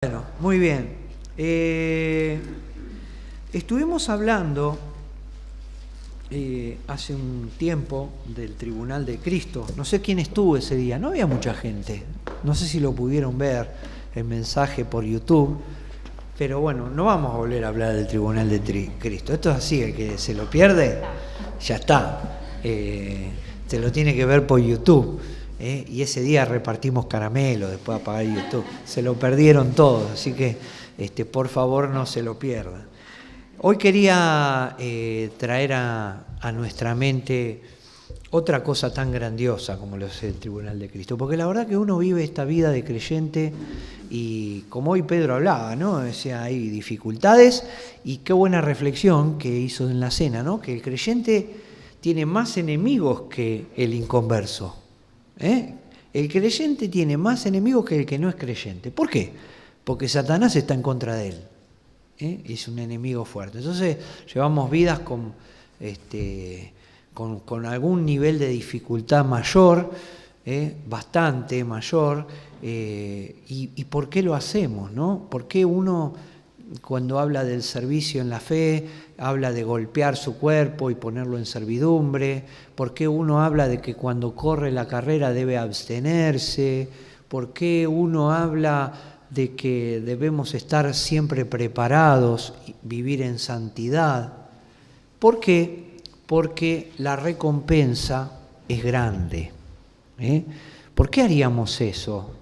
Bueno, muy bien. Estuvimos hablando hace un tiempo del Tribunal de Cristo. No sé quién estuvo ese día, no había mucha gente. No sé si lo pudieron ver, el mensaje por YouTube. Pero bueno, no vamos a volver a hablar del Tribunal de Cristo. Esto es así, el que se lo pierde, ya está. Se lo tiene que ver por YouTube. Y ese día repartimos caramelo después de apagar YouTube. Se lo perdieron todos, así que por favor no se lo pierdan. Hoy quería traer a nuestra mente otra cosa tan grandiosa como lo es el Tribunal de Cristo, porque la verdad que uno vive esta vida de creyente y como hoy Pedro hablaba, ¿no? O sea, hay dificultades y qué buena reflexión que hizo en la cena, ¿no? Que el creyente tiene más enemigos que el inconverso. El creyente tiene más enemigos que el que no es creyente. ¿Por qué? Porque Satanás está en contra de él. Es un enemigo fuerte. Entonces llevamos vidas con algún nivel de dificultad mayor, bastante mayor. ¿Y por qué lo hacemos, no? ¿Por qué uno, cuando habla del servicio en la fe, habla de golpear su cuerpo y ponerlo en servidumbre? ¿Por qué uno habla de que cuando corre la carrera debe abstenerse? ¿Por qué uno habla de que debemos estar siempre preparados y vivir en santidad? ¿Por qué? Porque la recompensa es grande. ¿Por qué haríamos eso?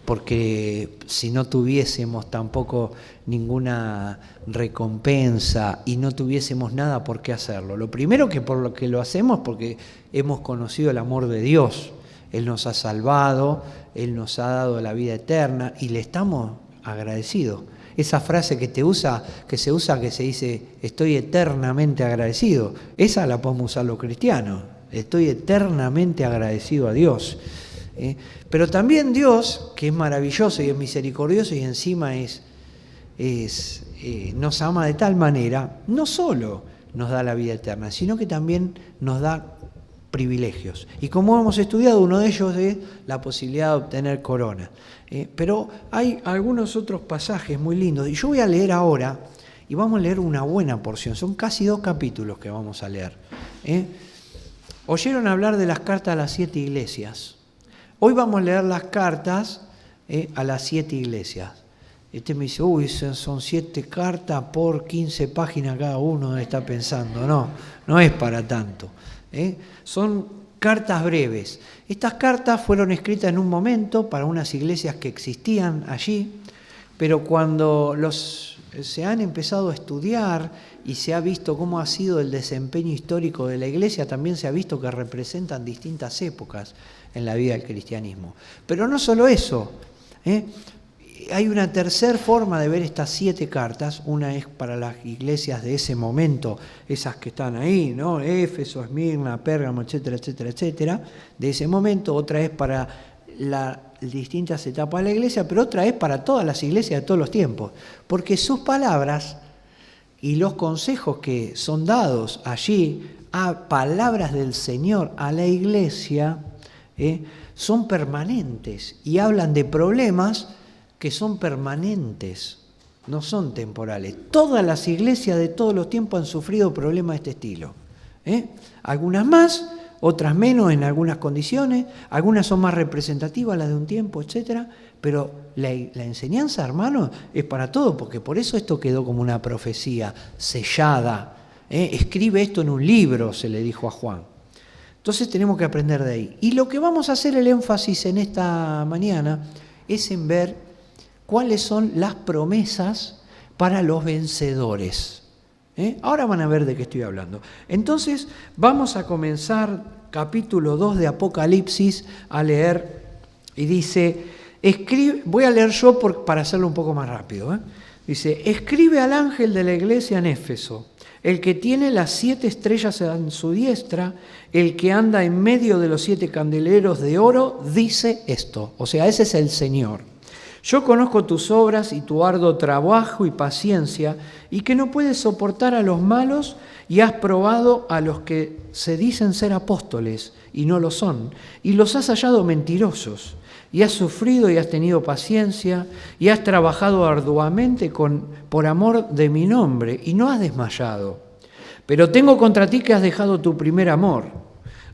Porque si no tuviésemos tampoco ninguna recompensa y no tuviésemos nada por qué hacerlo. Lo primero que por lo que lo hacemos porque hemos conocido el amor de Dios. Él nos ha salvado, Él nos ha dado la vida eterna y le estamos agradecidos. Esa frase que se dice, estoy eternamente agradecido, esa la podemos usar los cristianos. Estoy eternamente agradecido a Dios. Pero también Dios, que es maravilloso y es misericordioso y encima nos ama de tal manera, no solo nos da la vida eterna, sino que también nos da privilegios. Y como hemos estudiado, uno de ellos es la posibilidad de obtener corona. Pero hay algunos otros pasajes muy lindos. Y yo voy a leer ahora, y vamos a leer una buena porción. Son casi 2 capítulos que vamos a leer. Oyeron hablar de las cartas a las 7 iglesias. Hoy vamos a leer las cartas a las 7 iglesias. Me dice, son 7 cartas por 15 páginas cada uno, está pensando. No es para tanto. Son cartas breves. Estas cartas fueron escritas en un momento para unas iglesias que existían allí, pero cuando se han empezado a estudiar y se ha visto cómo ha sido el desempeño histórico de la iglesia, también se ha visto que representan distintas épocas en la vida del cristianismo. Pero no solo eso, hay una tercera forma de ver estas 7 cartas. Una es para las iglesias de ese momento, esas que están ahí, ¿no? Éfeso, Esmirna, Pérgamo, etcétera, etcétera, etcétera, de ese momento. Otra es para las distintas etapas de la iglesia, pero otra es para todas las iglesias de todos los tiempos, porque sus palabras y los consejos que son dados allí a palabras del Señor a la iglesia son permanentes y hablan de problemas que son permanentes, no son temporales. Todas las iglesias de todos los tiempos han sufrido problemas de este estilo. Algunas más, otras menos en algunas condiciones, algunas son más representativas, las de un tiempo, etcétera. Pero la enseñanza, hermanos, es para todo, porque por eso esto quedó como una profecía sellada. Escribe esto en un libro, se le dijo a Juan. Entonces tenemos que aprender de ahí. Y lo que vamos a hacer el énfasis en esta mañana es en ver cuáles son las promesas para los vencedores. Ahora van a ver de qué estoy hablando. Entonces vamos a comenzar capítulo 2 de Apocalipsis a leer y dice, voy a leer yo para hacerlo un poco más rápido. Dice, escribe al ángel de la iglesia en Éfeso, el que tiene las 7 estrellas en su diestra, el que anda en medio de los 7 candeleros de oro, dice esto. O sea, ese es el Señor. Yo conozco tus obras y tu arduo trabajo y paciencia, y que no puedes soportar a los malos, y has probado a los que se dicen ser apóstoles y no lo son, y los has hallado mentirosos. y has sufrido y has tenido paciencia, y has trabajado arduamente por amor de mi nombre, y no has desmayado. Pero tengo contra ti que has dejado tu primer amor.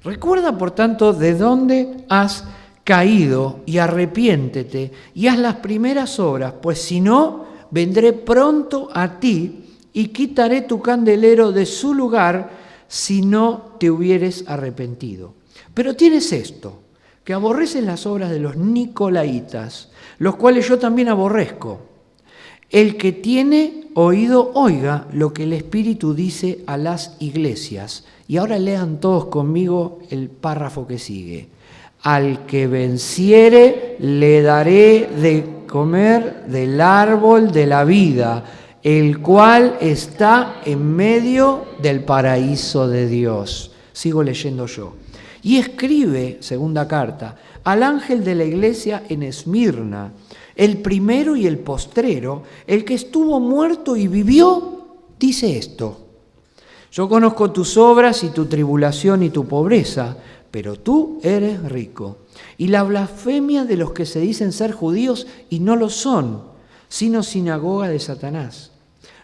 Recuerda, por tanto, de dónde has caído, y arrepiéntete, y haz las primeras obras, pues si no, vendré pronto a ti, y quitaré tu candelero de su lugar, si no te hubieres arrepentido. Pero tienes esto, que aborreces las obras de los nicolaitas, los cuales yo también aborrezco. El que tiene oído, oiga lo que el Espíritu dice a las iglesias. Y ahora lean todos conmigo el párrafo que sigue. Al que venciere, le daré de comer del árbol de la vida, el cual está en medio del paraíso de Dios. Sigo leyendo yo. Y escribe, segunda carta, al ángel de la iglesia en Esmirna, el primero y el postrero, el que estuvo muerto y vivió, dice esto: yo conozco tus obras y tu tribulación y tu pobreza, pero tú eres rico. Y la blasfemia de los que se dicen ser judíos y no lo son, sino sinagoga de Satanás.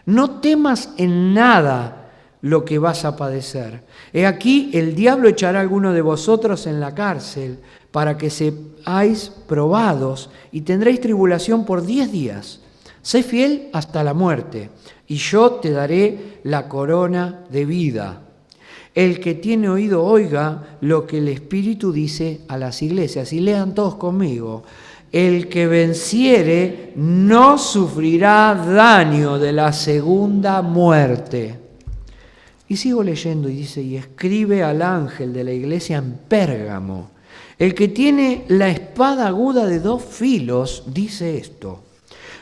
No temas en nada lo que vas a padecer. He aquí, el diablo echará a alguno de vosotros en la cárcel para que seáis probados y tendréis tribulación por 10 días. Sé fiel hasta la muerte y yo te daré la corona de vida. El que tiene oído, oiga lo que el Espíritu dice a las iglesias. Y lean todos conmigo. El que venciere no sufrirá daño de la segunda muerte. Y sigo leyendo y dice, y escribe al ángel de la iglesia en Pérgamo, el que tiene la espada aguda de 2 filos, dice esto: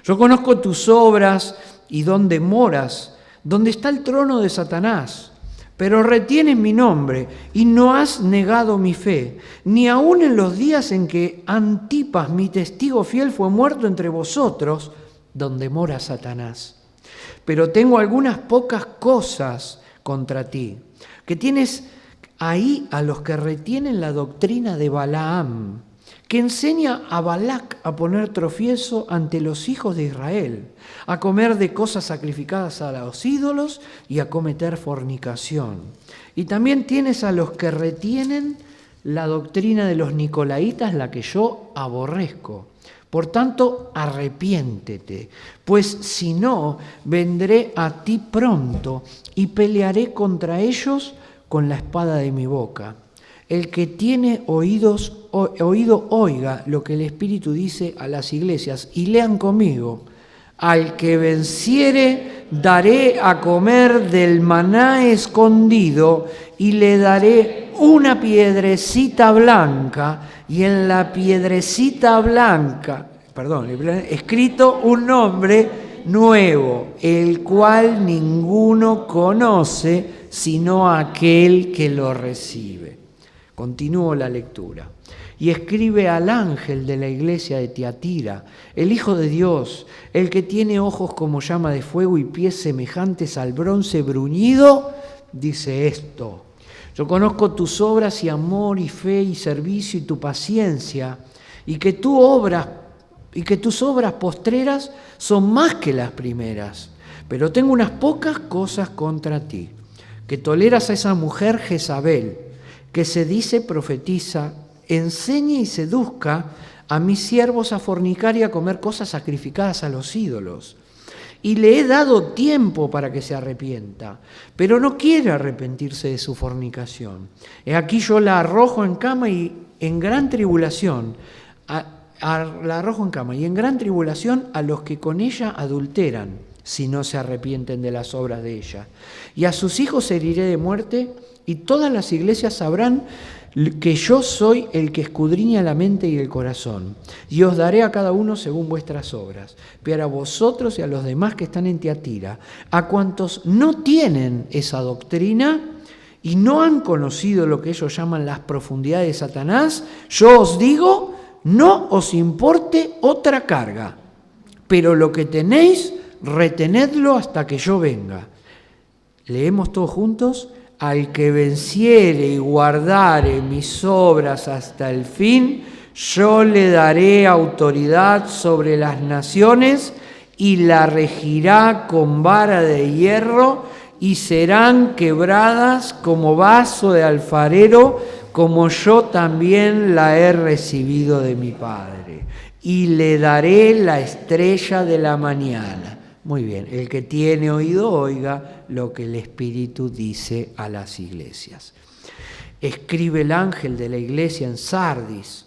yo conozco tus obras y dónde moras, donde está el trono de Satanás, pero retienes mi nombre y no has negado mi fe, ni aun en los días en que Antipas, mi testigo fiel, fue muerto entre vosotros, donde mora Satanás. Pero tengo algunas pocas cosas contra ti, que tienes ahí a los que retienen la doctrina de Balaam, que enseña a Balac a poner tropiezo ante los hijos de Israel, a comer de cosas sacrificadas a los ídolos y a cometer fornicación. Y también tienes a los que retienen la doctrina de los nicolaitas, la que yo aborrezco. Por tanto, arrepiéntete, pues si no, vendré a ti pronto y pelearé contra ellos con la espada de mi boca. El que tiene oído, oiga lo que el Espíritu dice a las iglesias. Y lean conmigo: al que venciere, daré a comer del maná escondido y le daré una piedrecita blanca, y en la piedrecita blanca, escrito un nombre nuevo, el cual ninguno conoce sino aquel que lo recibe. Continúo la lectura. Y escribe al ángel de la iglesia de Tiatira, el Hijo de Dios, el que tiene ojos como llama de fuego y pies semejantes al bronce bruñido, dice esto: yo conozco tus obras y amor y fe y servicio y tu paciencia, y que tus obras postreras son más que las primeras. Pero tengo unas pocas cosas contra ti, que toleras a esa mujer Jezabel, que se dice profetiza, enseñe y seduzca a mis siervos a fornicar y a comer cosas sacrificadas a los ídolos. Y le he dado tiempo para que se arrepienta, pero no quiere arrepentirse de su fornicación. He aquí yo la arrojo en cama y en gran tribulación, a los que con ella adulteran, si no se arrepienten de las obras de ella. Y a sus hijos heriré de muerte, y todas las iglesias sabrán que yo soy el que escudriña la mente y el corazón, y os daré a cada uno según vuestras obras. Pero a vosotros y a los demás que están en Tiatira, a cuantos no tienen esa doctrina y no han conocido lo que ellos llaman las profundidades de Satanás, yo os digo, no os importe otra carga, pero lo que tenéis, retenedlo hasta que yo venga. Leemos todos juntos: al que venciere y guardare mis obras hasta el fin, yo le daré autoridad sobre las naciones y la regirá con vara de hierro y serán quebradas como vaso de alfarero, como yo también la he recibido de mi Padre. Y le daré la estrella de la mañana. Muy bien, el que tiene oído oiga lo que el Espíritu dice a las iglesias. Escribe el ángel de la iglesia en Sardis.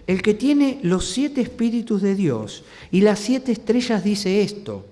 El que tiene los 7 espíritus de Dios y las 7 estrellas dice esto: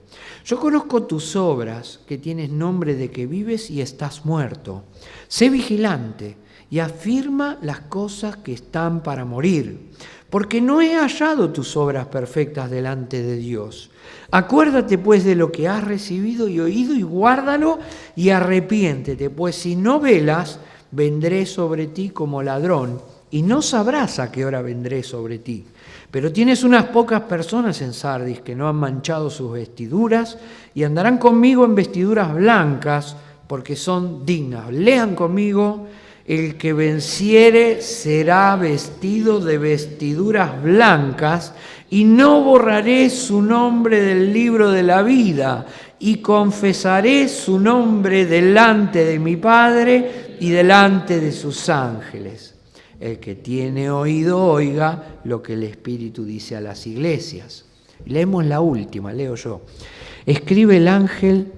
yo conozco tus obras, que tienes nombre de que vives y estás muerto. Sé vigilante y afirma las cosas que están para morir, porque no he hallado tus obras perfectas delante de Dios. Acuérdate pues de lo que has recibido y oído y guárdalo y arrepiéntete, pues si no velas, vendré sobre ti como ladrón y no sabrás a qué hora vendré sobre ti. Pero tienes unas pocas personas en Sardis que no han manchado sus vestiduras y andarán conmigo en vestiduras blancas porque son dignas. Lean conmigo: el que venciere será vestido de vestiduras blancas y no borraré su nombre del libro de la vida y confesaré su nombre delante de mi Padre y delante de sus ángeles. El que tiene oído oiga lo que el Espíritu dice a las iglesias. Leemos la última, leo yo. Escribe el ángel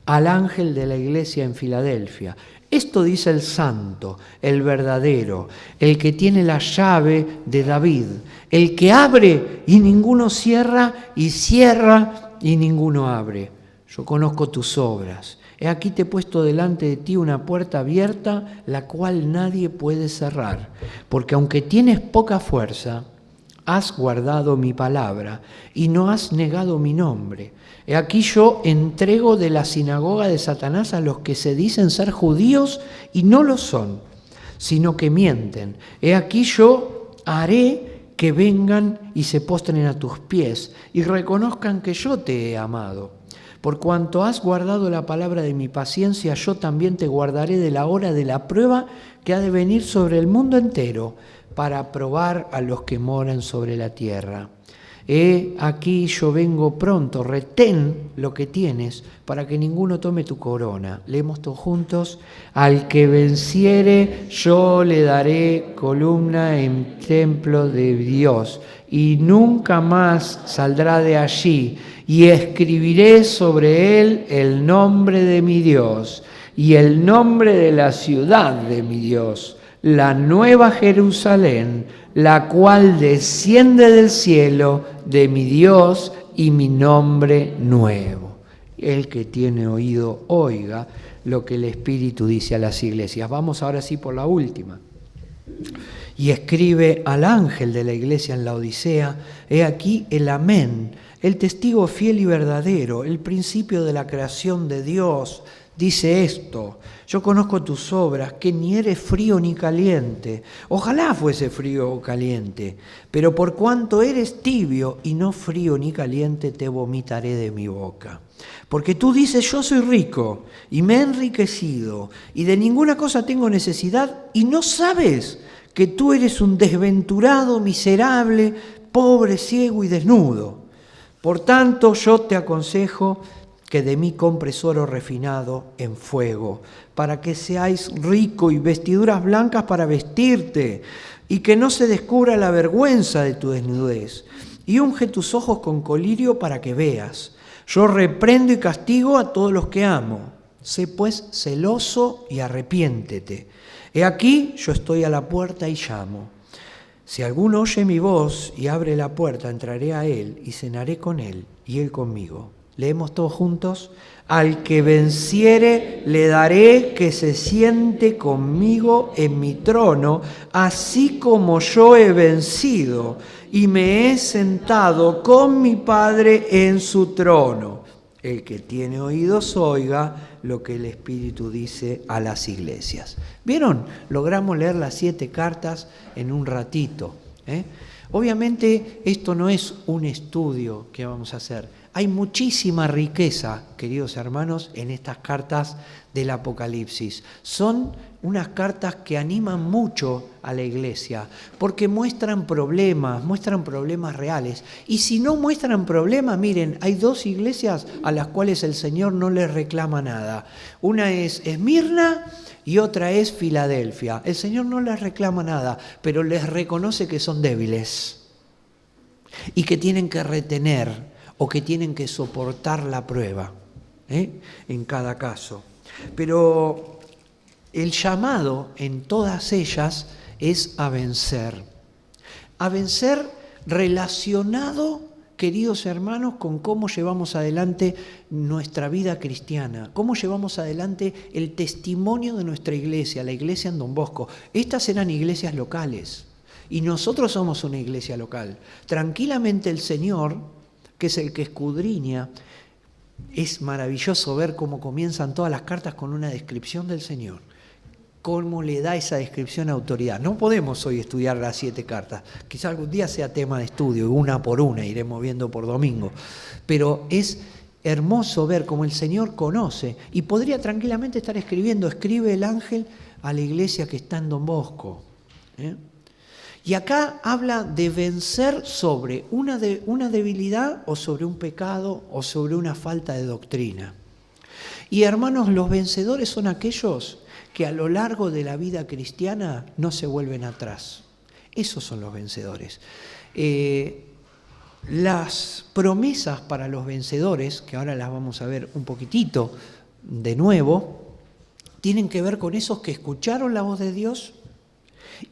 al ángel de la iglesia en Filadelfia. Esto dice el santo, el verdadero, el que tiene la llave de David, el que abre y ninguno cierra, y cierra y ninguno abre. Yo conozco tus obras. He aquí te he puesto delante de ti una puerta abierta, la cual nadie puede cerrar, porque aunque tienes poca fuerza, has guardado mi palabra y no has negado mi nombre. He aquí yo entrego de la sinagoga de Satanás a los que se dicen ser judíos y no lo son, sino que mienten. He aquí yo haré que vengan y se postren a tus pies y reconozcan que yo te he amado. Por cuanto has guardado la palabra de mi paciencia, yo también te guardaré de la hora de la prueba que ha de venir sobre el mundo entero para probar a los que moran sobre la tierra. He aquí yo vengo pronto, retén lo que tienes para que ninguno tome tu corona. Leemos todos juntos: al que venciere yo le daré columna en templo de Dios y nunca más saldrá de allí, y escribiré sobre él el nombre de mi Dios y el nombre de la ciudad de mi Dios, la nueva Jerusalén, la cual desciende del cielo de mi Dios, y mi nombre nuevo. El que tiene oído oiga lo que el Espíritu dice a las iglesias. Vamos ahora sí por la última. Y escribe al ángel de la iglesia en la Odisea: he aquí el amén, el testigo fiel y verdadero, el principio de la creación de Dios. Dice esto: yo conozco tus obras, que ni eres frío ni caliente. Ojalá fuese frío o caliente, pero por cuanto eres tibio y no frío ni caliente, te vomitaré de mi boca. Porque tú dices: yo soy rico y me he enriquecido y de ninguna cosa tengo necesidad, y no sabes que tú eres un desventurado, miserable, pobre, ciego y desnudo. Por tanto, yo te aconsejo que de mí compres oro refinado en fuego, para que seáis rico, y vestiduras blancas para vestirte, y que no se descubra la vergüenza de tu desnudez. Y unge tus ojos con colirio para que veas. Yo reprendo y castigo a todos los que amo. Sé pues celoso y arrepiéntete. He aquí, yo estoy a la puerta y llamo. Si alguno oye mi voz y abre la puerta, entraré a él y cenaré con él y él conmigo. Leemos todos juntos: al que venciere le daré que se siente conmigo en mi trono, así como yo he vencido y me he sentado con mi Padre en su trono. El que tiene oídos oiga lo que el Espíritu dice a las iglesias. ¿Vieron? Logramos leer las 7 cartas en un ratito. Obviamente esto no es un estudio que vamos a hacer. Hay muchísima riqueza, queridos hermanos, en estas cartas del Apocalipsis. Son unas cartas que animan mucho a la iglesia, porque muestran problemas reales. Y si no muestran problemas, miren, hay dos iglesias a las cuales el Señor no les reclama nada. Una es Esmirna y otra es Filadelfia. El Señor no les reclama nada, pero les reconoce que son débiles y que tienen que retener o que tienen que soportar la prueba, en cada caso. Pero el llamado en todas ellas es a vencer relacionado, queridos hermanos, con cómo llevamos adelante nuestra vida cristiana, cómo llevamos adelante el testimonio de nuestra iglesia, la iglesia en Don Bosco. Estas eran iglesias locales y nosotros somos una iglesia local. Tranquilamente el Señor, que es el que escudriña, es maravilloso ver cómo comienzan todas las cartas con una descripción del Señor, cómo le da esa descripción autoridad. No podemos hoy estudiar las 7 cartas, quizá algún día sea tema de estudio, una por una, iremos viendo por domingo, pero es hermoso ver cómo el Señor conoce y podría tranquilamente estar escribe el ángel a la iglesia que está en Don Bosco, Y acá habla de vencer sobre una debilidad o sobre un pecado o sobre una falta de doctrina. Y hermanos, los vencedores son aquellos que a lo largo de la vida cristiana no se vuelven atrás. Esos son los vencedores. Las promesas para los vencedores, que ahora las vamos a ver un poquitito de nuevo, tienen que ver con esos que escucharon la voz de Dios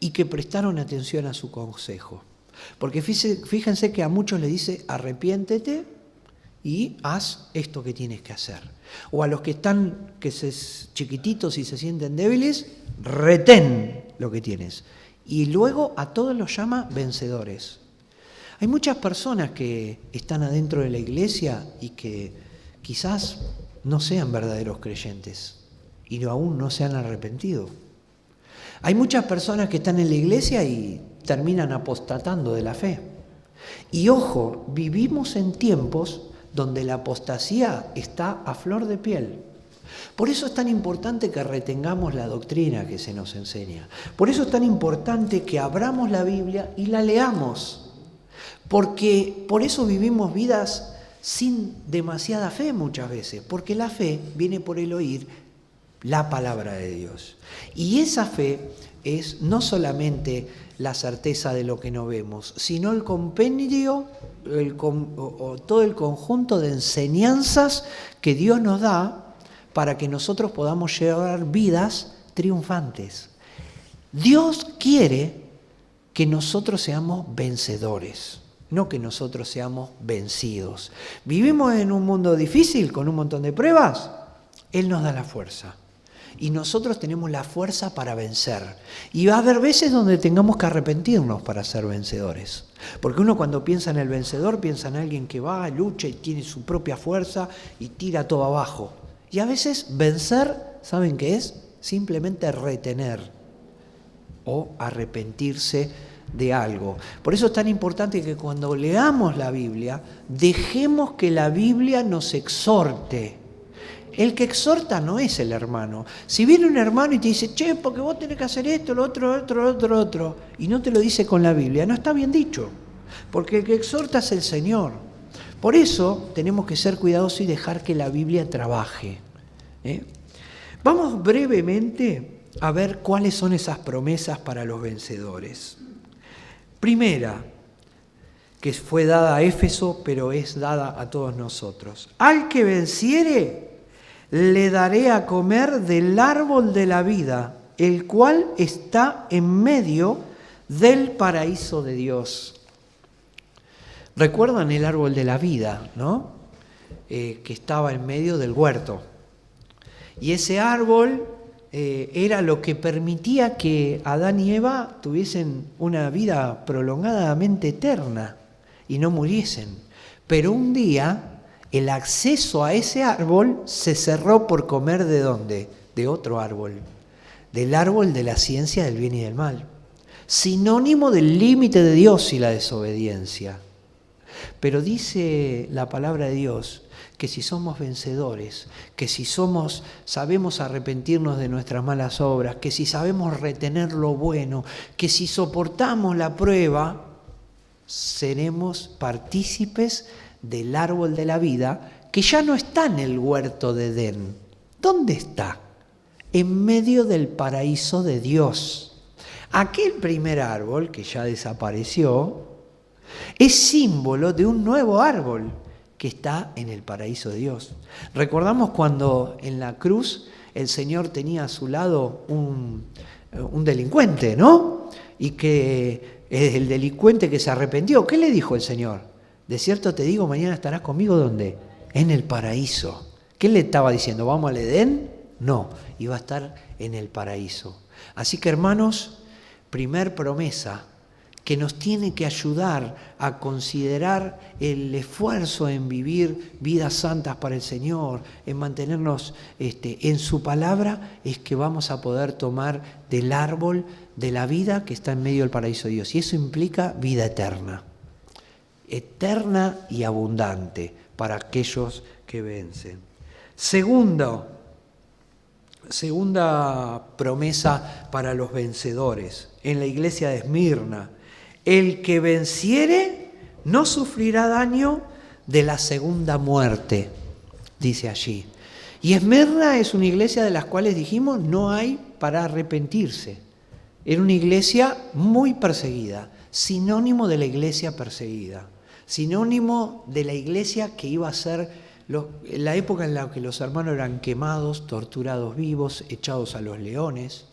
y que prestaron atención a su consejo. Porque fíjense que a muchos le dice, arrepiéntete y haz esto que tienes que hacer. O a los que están chiquititos y se sienten débiles, retén lo que tienes. Y luego a todos los llama vencedores. Hay muchas personas que están adentro de la iglesia y que quizás no sean verdaderos creyentes y aún no se han arrepentido. Hay muchas personas que están en la iglesia y terminan apostatando de la fe. Y ojo, vivimos en tiempos donde la apostasía está a flor de piel. Por eso es tan importante que retengamos la doctrina que se nos enseña. Por eso es tan importante que abramos la Biblia y la leamos. Porque por eso vivimos vidas sin demasiada fe muchas veces. Porque la fe viene por el oír la palabra de Dios. Y esa fe es no solamente la certeza de lo que no vemos, sino el compendio, todo el conjunto de enseñanzas que Dios nos da para que nosotros podamos llevar vidas triunfantes. Dios quiere que nosotros seamos vencedores, no que nosotros seamos vencidos. ¿Vivimos en un mundo difícil con un montón de pruebas? Él nos da la fuerza. Y nosotros tenemos la fuerza para vencer. Y va a haber veces donde tengamos que arrepentirnos para ser vencedores. Porque uno cuando piensa en el vencedor, piensa en alguien que va, lucha y tiene su propia fuerza y tira todo abajo. Y a veces vencer, ¿saben qué es? Simplemente retener o arrepentirse de algo. Por eso es tan importante que cuando leamos la Biblia, dejemos que la Biblia nos exhorte. El que exhorta no es el hermano. Si viene un hermano y te dice, che, porque vos tenés que hacer esto, lo otro, y no te lo dice con la Biblia, no está bien dicho. Porque el que exhorta es el Señor. Por eso tenemos que ser cuidadosos y dejar que la Biblia trabaje. Vamos brevemente a ver cuáles son esas promesas para los vencedores. Primera, que fue dada a Éfeso, pero es dada a todos nosotros. Al que venciere, le daré a comer del árbol de la vida, el cual está en medio del paraíso de Dios. ¿Recuerdan el árbol de la vida, no? Que estaba en medio del huerto. Y ese árbol era lo que permitía que Adán y Eva tuviesen una vida prolongadamente eterna y no muriesen. Pero un día el acceso a ese árbol se cerró por comer ¿de dónde? De otro árbol, del árbol de la ciencia del bien y del mal, sinónimo del límite de Dios y la desobediencia. Pero dice la palabra de Dios que si somos vencedores, que si sabemos arrepentirnos de nuestras malas obras, que si sabemos retener lo bueno, que si soportamos la prueba, seremos partícipes del árbol de la vida que ya no está en el huerto de Edén. ¿Dónde está? En medio del paraíso de Dios. Aquel primer árbol que ya desapareció es símbolo de un nuevo árbol que está en el paraíso de Dios. Recordamos cuando en la cruz el Señor tenía a su lado un delincuente, ¿no? Y que el delincuente que se arrepintió, ¿qué le dijo el Señor? De cierto te digo, mañana estarás conmigo, ¿dónde? En el paraíso. ¿Qué le estaba diciendo? ¿Vamos al Edén? No, iba a estar en el paraíso. Así que, hermanos, primer promesa que nos tiene que ayudar a considerar el esfuerzo en vivir vidas santas para el Señor, en mantenernos en su palabra, es que vamos a poder tomar del árbol de la vida que está en medio del paraíso de Dios. Y eso implica vida eterna, eterna y abundante para aquellos que vencen. Segunda promesa para los vencedores en la iglesia de Esmirna: el que venciere no sufrirá daño de la segunda muerte, dice allí. Y Esmirna es una iglesia de las cuales dijimos no hay para arrepentirse. Era una iglesia muy perseguida, sinónimo de la iglesia perseguida, sinónimo de la iglesia que iba a ser la época en la que los hermanos eran quemados, torturados vivos, echados a los leones.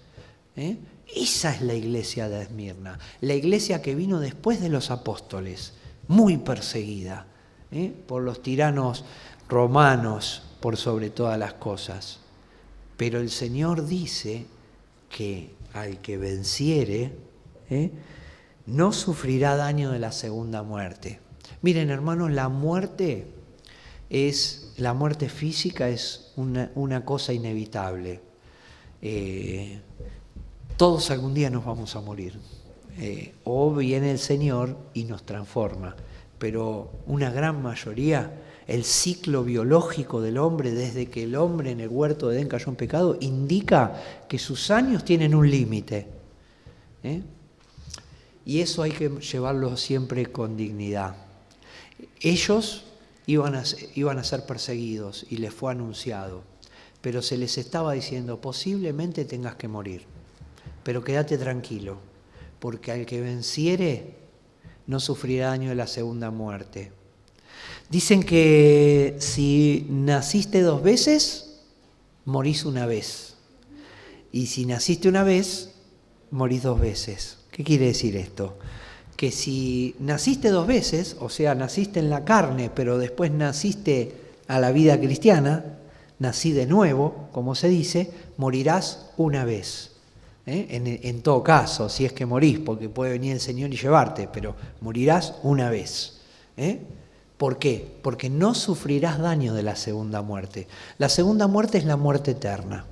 Esa es la iglesia de Esmirna, la iglesia que vino después de los apóstoles, muy perseguida por los tiranos romanos, por sobre todas las cosas. Pero el Señor dice que al que venciere no sufrirá daño de la segunda muerte. Miren, hermanos, la muerte física es una cosa inevitable. Todos algún día nos vamos a morir. O viene el Señor y nos transforma. Pero una gran mayoría, el ciclo biológico del hombre, desde que el hombre en el huerto de Edén cayó en pecado, indica que sus años tienen un límite. Y eso hay que llevarlo siempre con dignidad. Ellos iban a ser perseguidos y les fue anunciado, pero se les estaba diciendo, posiblemente tengas que morir, pero quédate tranquilo, porque al que venciere no sufrirá daño de la segunda muerte. Dicen que si naciste 2 veces, morís una vez, y si naciste una vez, morís 2 veces. ¿Qué quiere decir esto? Que si naciste 2 veces, o sea, naciste en la carne, pero después naciste a la vida cristiana, nací de nuevo, como se dice, morirás una vez. En todo caso, si es que morís, porque puede venir el Señor y llevarte, pero morirás una vez. ¿Por qué? Porque no sufrirás daño de la segunda muerte. La segunda muerte es la muerte eterna.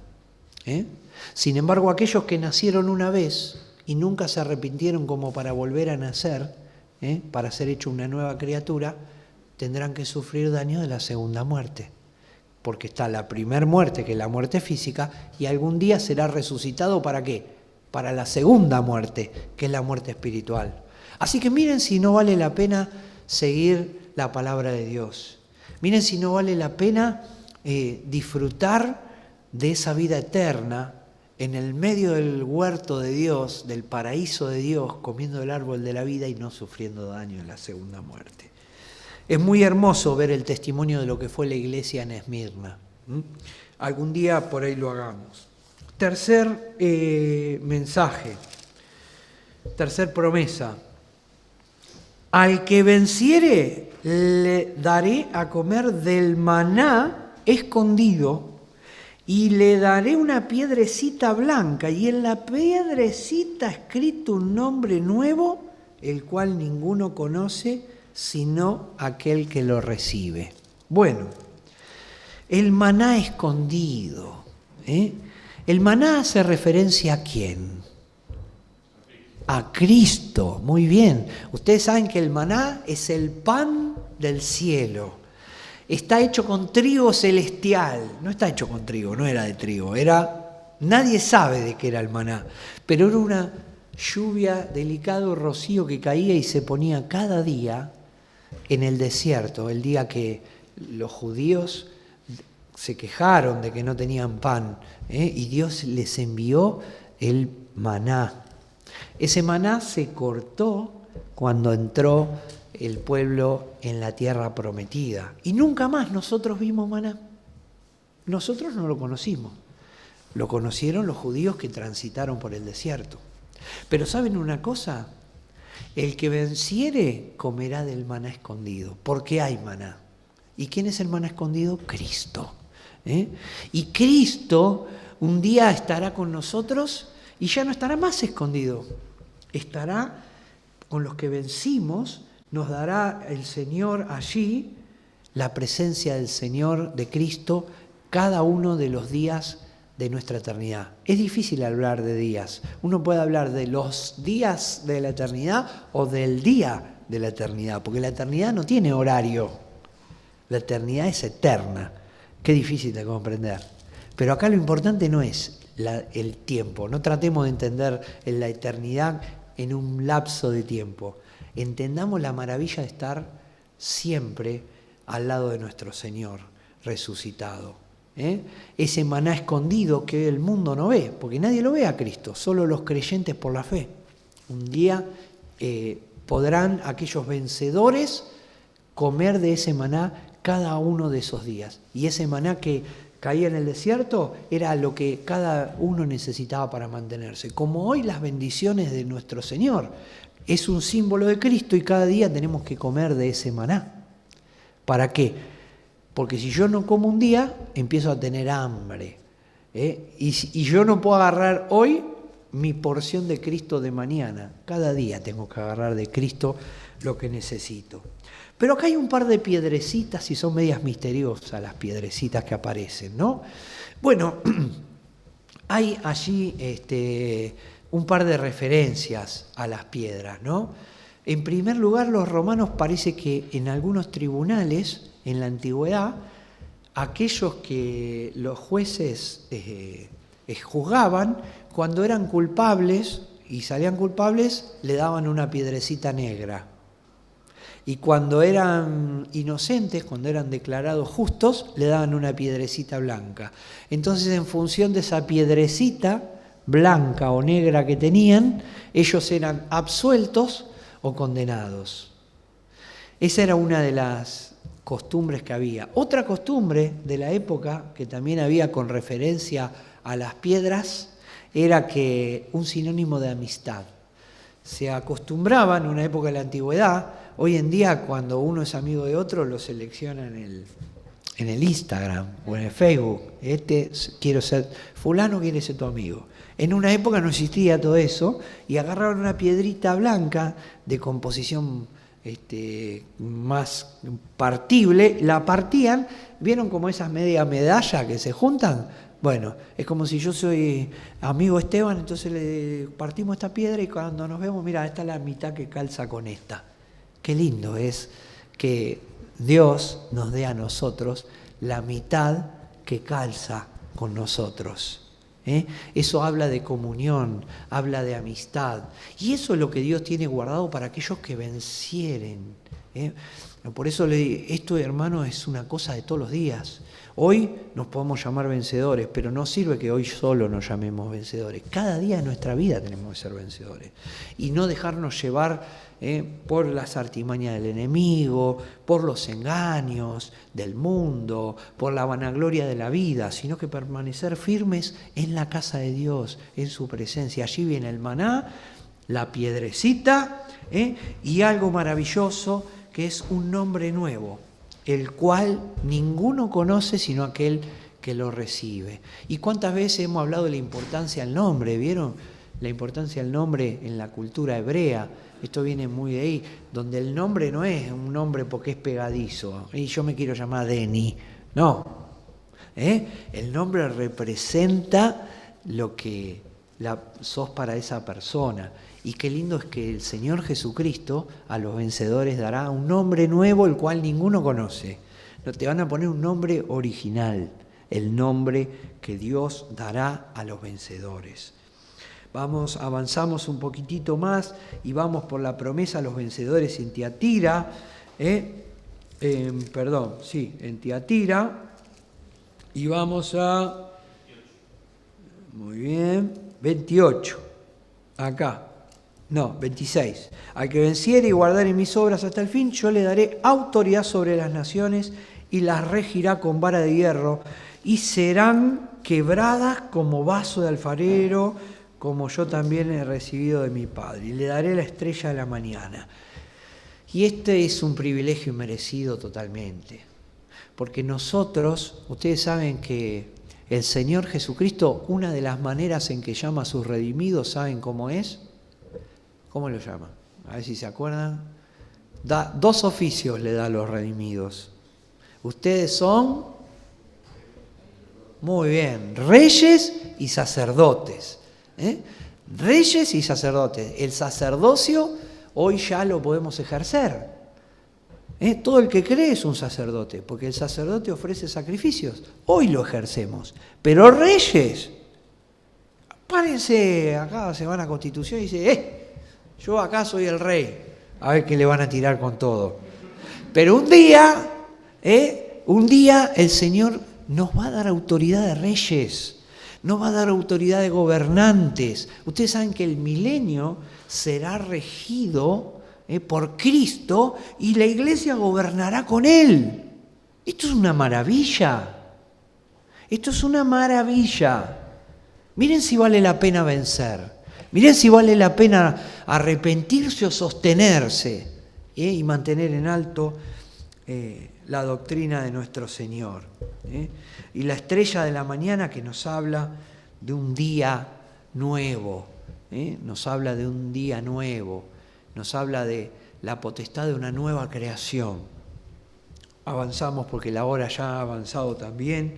Sin embargo, aquellos que nacieron una vez y nunca se arrepintieron como para volver a nacer, para ser hecho una nueva criatura, tendrán que sufrir daño de la segunda muerte. Porque está la primera muerte, que es la muerte física, y algún día será resucitado, ¿para qué? Para la segunda muerte, que es la muerte espiritual. Así que miren si no vale la pena seguir la palabra de Dios. Miren si no vale la pena disfrutar de esa vida eterna en el medio del huerto de Dios, del paraíso de Dios, comiendo el árbol de la vida y no sufriendo daño en la segunda muerte. Es muy hermoso ver el testimonio de lo que fue la iglesia en Esmirna. Algún día por ahí lo hagamos. Tercer mensaje, tercer promesa. Al que venciere le daré a comer del maná escondido y le daré una piedrecita blanca y en la piedrecita escrito un nombre nuevo, el cual ninguno conoce sino aquel que lo recibe. Bueno, el maná escondido. ¿El maná hace referencia a quién? a Cristo. Muy bien. Ustedes saben que el maná es el pan del cielo. Está hecho con trigo celestial. No está hecho con trigo, no era de trigo. Nadie sabe de qué era el maná, pero era una lluvia, delicado rocío que caía y se ponía cada día en el desierto, el día que los judíos se quejaron de que no tenían pan, y Dios les envió el maná. Ese maná se cortó cuando entró el pueblo en la tierra prometida. Y nunca más nosotros vimos maná. Nosotros no lo conocimos. Lo conocieron los judíos que transitaron por el desierto. Pero ¿saben una cosa? El que venciere comerá del maná escondido, porque hay maná. ¿Y quién es el maná escondido? Cristo. Y Cristo un día estará con nosotros y ya no estará más escondido. Estará con los que vencimos, nos dará el Señor allí, la presencia del Señor, de Cristo, cada uno de los días de nuestra eternidad. Es difícil hablar de días. Uno puede hablar de los días de la eternidad o del día de la eternidad, porque la eternidad no tiene horario. La eternidad es eterna. Qué difícil de comprender. Pero acá lo importante no es el tiempo. No tratemos de entender la eternidad en un lapso de tiempo. Entendamos la maravilla de estar siempre al lado de nuestro Señor resucitado. Ese maná escondido que el mundo no ve, porque nadie lo ve a Cristo, solo los creyentes por la fe. Un día podrán aquellos vencedores comer de ese maná cada uno de esos días. Y ese maná que caía en el desierto era lo que cada uno necesitaba para mantenerse. Como hoy las bendiciones de nuestro Señor es un símbolo de Cristo y cada día tenemos que comer de ese maná. ¿Para qué? Porque si yo no como un día, empiezo a tener hambre. Y yo no puedo agarrar hoy mi porción de Cristo de mañana. Cada día tengo que agarrar de Cristo lo que necesito. Pero acá hay un par de piedrecitas y son medias misteriosas las piedrecitas que aparecen, ¿no? Bueno, hay allí un par de referencias a las piedras, ¿no? En primer lugar, los romanos parece que en algunos tribunales en la antigüedad, aquellos que los jueces juzgaban, cuando eran culpables y salían culpables, le daban una piedrecita negra. Y cuando eran inocentes, cuando eran declarados justos, le daban una piedrecita blanca. Entonces, en función de esa piedrecita blanca o negra que tenían, ellos eran absueltos o condenados. Esa era una de las costumbres que había. Otra costumbre de la época, que también había con referencia a las piedras, era que un sinónimo de amistad. Se acostumbraba en una época de la antigüedad. Hoy en día, cuando uno es amigo de otro, lo selecciona en el Instagram o en el Facebook. Fulano quiere ser tu amigo. En una época no existía todo eso y agarraron una piedrita blanca de composición más partible, la partían, ¿vieron como esas media medallas que se juntan? Bueno, es como si yo soy amigo de Esteban, entonces le partimos esta piedra y cuando nos vemos, mira, esta es la mitad que calza con esta. Qué lindo es que Dios nos dé a nosotros la mitad que calza con nosotros. Eso habla de comunión, habla de amistad. Y eso es lo que Dios tiene guardado para aquellos que vencieren. Por eso esto, hermano, es una cosa de todos los días. Hoy nos podemos llamar vencedores, pero no sirve que hoy solo nos llamemos vencedores. Cada día de nuestra vida tenemos que ser vencedores. Y no dejarnos llevar por las artimañas del enemigo, por los engaños del mundo, por la vanagloria de la vida, sino que permanecer firmes en la casa de Dios, en su presencia. Allí viene el maná, la piedrecita, y algo maravilloso que es un nombre nuevo, el cual ninguno conoce sino aquel que lo recibe. ¿Y cuántas veces hemos hablado de la importancia del nombre? ¿Vieron? La importancia del nombre en la cultura hebrea. Esto viene muy de ahí, donde el nombre no es un nombre porque es pegadizo. Y yo me quiero llamar Deni. No. El nombre representa lo que sos para esa persona. Y qué lindo es que el Señor Jesucristo a los vencedores dará un nombre nuevo, el cual ninguno conoce. No te van a poner un nombre original, el nombre que Dios dará a los vencedores. Avanzamos un poquitito más y vamos por la promesa a los vencedores en Tiatira. En Tiatira. Y vamos a... Muy bien, 28. Acá. No, 26. Al que venciere y guardare mis obras hasta el fin, yo le daré autoridad sobre las naciones y las regirá con vara de hierro y serán quebradas como vaso de alfarero, como yo también he recibido de mi Padre. Y le daré la estrella de la mañana. Y este es un privilegio merecido totalmente. Porque nosotros, ustedes saben que el Señor Jesucristo, una de las maneras en que llama a sus redimidos, ¿saben cómo es? ¿Cómo lo llama? A ver si se acuerdan. Dos oficios le da a los redimidos. Ustedes son, muy bien, reyes y sacerdotes. Reyes y sacerdotes. El sacerdocio hoy ya lo podemos ejercer. Todo el que cree es un sacerdote, porque el sacerdote ofrece sacrificios. Hoy lo ejercemos. Pero reyes, párense, acá se van a Constitución y dicen, yo acá soy el rey, a ver qué le van a tirar con todo. Pero un día el Señor nos va a dar autoridad de reyes, nos va a dar autoridad de gobernantes. Ustedes saben que el milenio será regido por Cristo y la iglesia gobernará con Él. Esto es una maravilla. Esto es una maravilla. Miren si vale la pena vencer. Miren si vale la pena arrepentirse o sostenerse y mantener en alto la doctrina de nuestro Señor. Y la estrella de la mañana que nos habla de un día nuevo. Nos habla de un día nuevo. Nos habla de la potestad de una nueva creación. Avanzamos porque la hora ya ha avanzado también.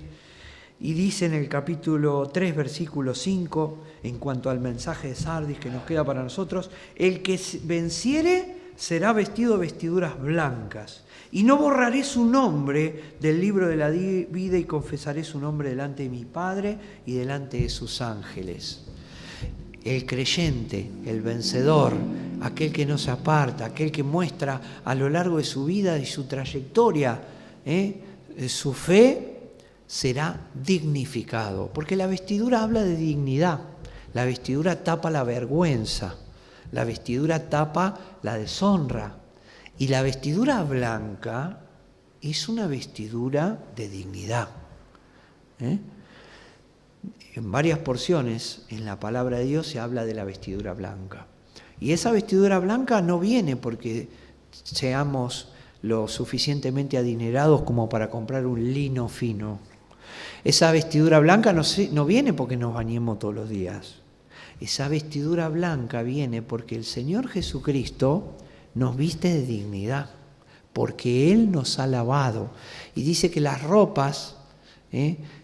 Y dice en el capítulo 3, versículo 5, en cuanto al mensaje de Sardis que nos queda para nosotros, el que venciere será vestido de vestiduras blancas. Y no borraré su nombre del libro de la vida y confesaré su nombre delante de mi Padre y delante de sus ángeles. El creyente, el vencedor, aquel que no se aparta, aquel que muestra a lo largo de su vida y su trayectoria, su fe, será dignificado. Porque la vestidura habla de dignidad. La vestidura tapa la vergüenza. La vestidura tapa la deshonra. Y la vestidura blanca es una vestidura de dignidad. En varias porciones en la palabra de Dios se habla de la vestidura blanca. Y esa vestidura blanca no viene porque seamos lo suficientemente adinerados como para comprar un lino fino. Esa vestidura blanca no viene porque nos bañemos todos los días. Esa vestidura blanca viene porque el Señor Jesucristo nos viste de dignidad, porque Él nos ha lavado. Y dice que las ropas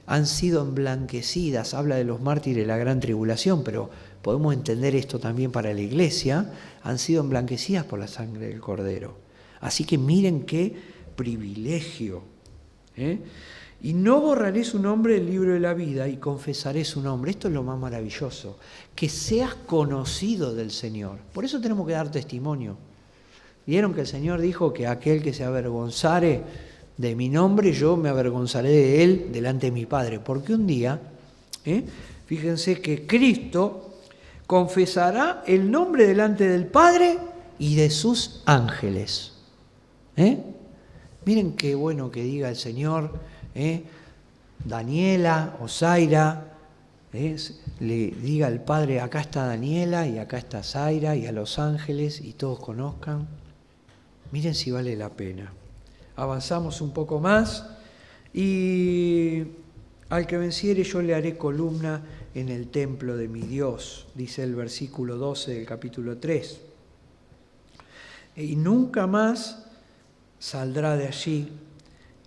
han sido emblanquecidas. Habla de los mártires de la gran tribulación, pero podemos entender esto también para la iglesia. Han sido emblanquecidas por la sangre del Cordero. Así que miren qué privilegio. Y no borraré su nombre del libro de la vida y confesaré su nombre. Esto es lo más maravilloso, que seas conocido del Señor. Por eso tenemos que dar testimonio. ¿Vieron que el Señor dijo que aquel que se avergonzare de mi nombre, yo me avergonzaré de él delante de mi Padre? Porque un día, fíjense que Cristo confesará el nombre delante del Padre y de sus ángeles. Miren qué bueno que diga el Señor, Daniela o Zaira, le diga al Padre, acá está Daniela y acá está Zaira, y a los ángeles, y todos conozcan. Miren si vale la pena. Avanzamos un poco más y al que venciere yo le haré columna en el templo de mi Dios, dice el versículo 12 del capítulo 3. Y nunca más saldrá de allí,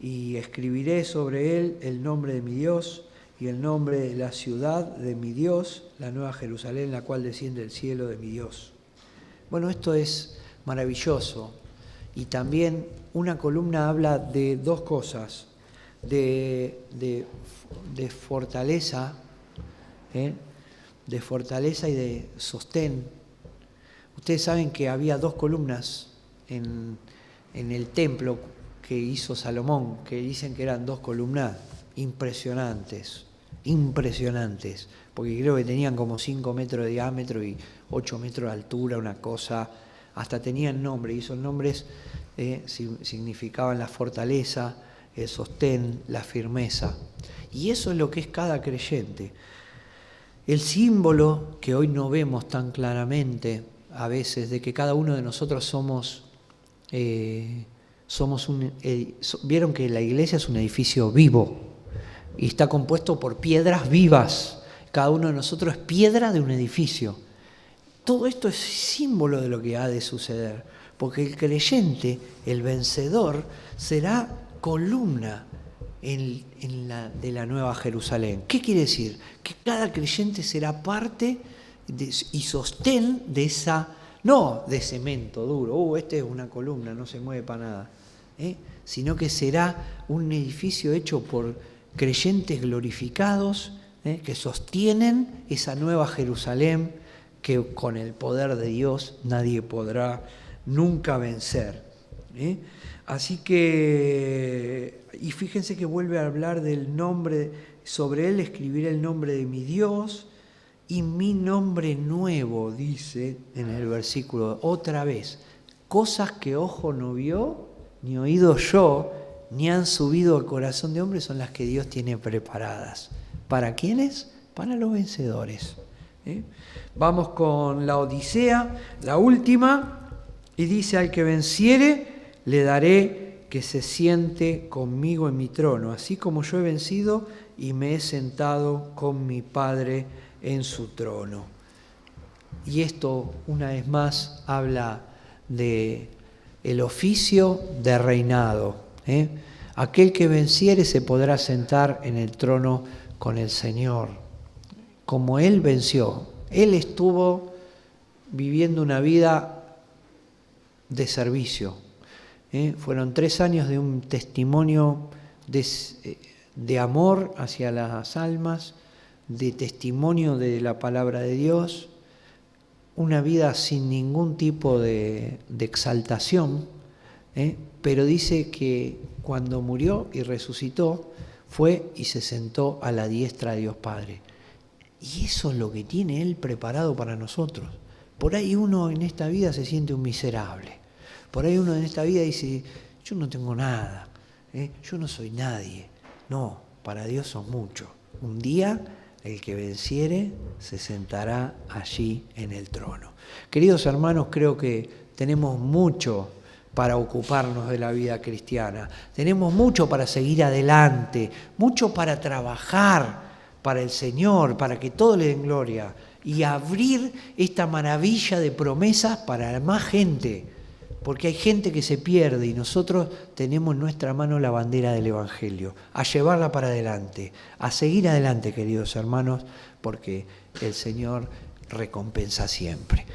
y escribiré sobre él el nombre de mi Dios y el nombre de la ciudad de mi Dios, la nueva Jerusalén, la cual desciende del cielo de mi Dios. Bueno, esto es maravilloso. Y también una columna habla de dos cosas, de fortaleza, de fortaleza y de sostén. Ustedes saben que había dos columnas en el templo que hizo Salomón, que dicen que eran dos columnas impresionantes, porque creo que tenían como 5 metros de diámetro y 8 metros de altura, una cosa, hasta tenían nombre, y esos nombres significaban la fortaleza, el sostén, la firmeza. Y eso es lo que es cada creyente. El símbolo que hoy no vemos tan claramente a veces de que cada uno de nosotros somos vieron que la iglesia es un edificio vivo y está compuesto por piedras vivas. Cada uno de nosotros es piedra de un edificio. Todo esto es símbolo de lo que ha de suceder, porque el creyente, el vencedor, será columna de la Nueva Jerusalén. ¿Qué quiere decir? Que cada creyente será parte y sostén de esa, no de cemento duro, este es una columna, no se mueve para nada, sino que será un edificio hecho por creyentes glorificados, que sostienen esa Nueva Jerusalén que con el poder de Dios nadie podrá nunca vencer. Así que, y fíjense que vuelve a hablar del nombre, sobre él escribiré el nombre de mi Dios y mi nombre nuevo, dice en el versículo, otra vez, cosas que ojo no vio, ni oído yo, ni han subido al corazón de hombre, son las que Dios tiene preparadas. ¿Para quiénes? Para los vencedores. Vamos con la Odisea, la última, y dice, al que venciere, le daré que se siente conmigo en mi trono, así como yo he vencido y me he sentado con mi Padre en su trono. Y esto, una vez más, habla de el oficio de reinado. Aquel que venciere se podrá sentar en el trono con el Señor, como Él venció. Él estuvo viviendo una vida de servicio. Fueron 3 años de un testimonio de amor hacia las almas, de testimonio de la palabra de Dios, una vida sin ningún tipo de exaltación, pero dice que cuando murió y resucitó, fue y se sentó a la diestra de Dios Padre. Y eso es lo que tiene Él preparado para nosotros. Por ahí uno en esta vida se siente un miserable. Por ahí uno en esta vida dice, yo no tengo nada, yo no soy nadie. No, para Dios son muchos. Un día el que venciere se sentará allí en el trono. Queridos hermanos, creo que tenemos mucho para ocuparnos de la vida cristiana. Tenemos mucho para seguir adelante, mucho para trabajar para el Señor, para que todo le den gloria y abrir esta maravilla de promesas para más gente, porque hay gente que se pierde y nosotros tenemos en nuestra mano la bandera del Evangelio, a llevarla para adelante, a seguir adelante, queridos hermanos, porque el Señor recompensa siempre.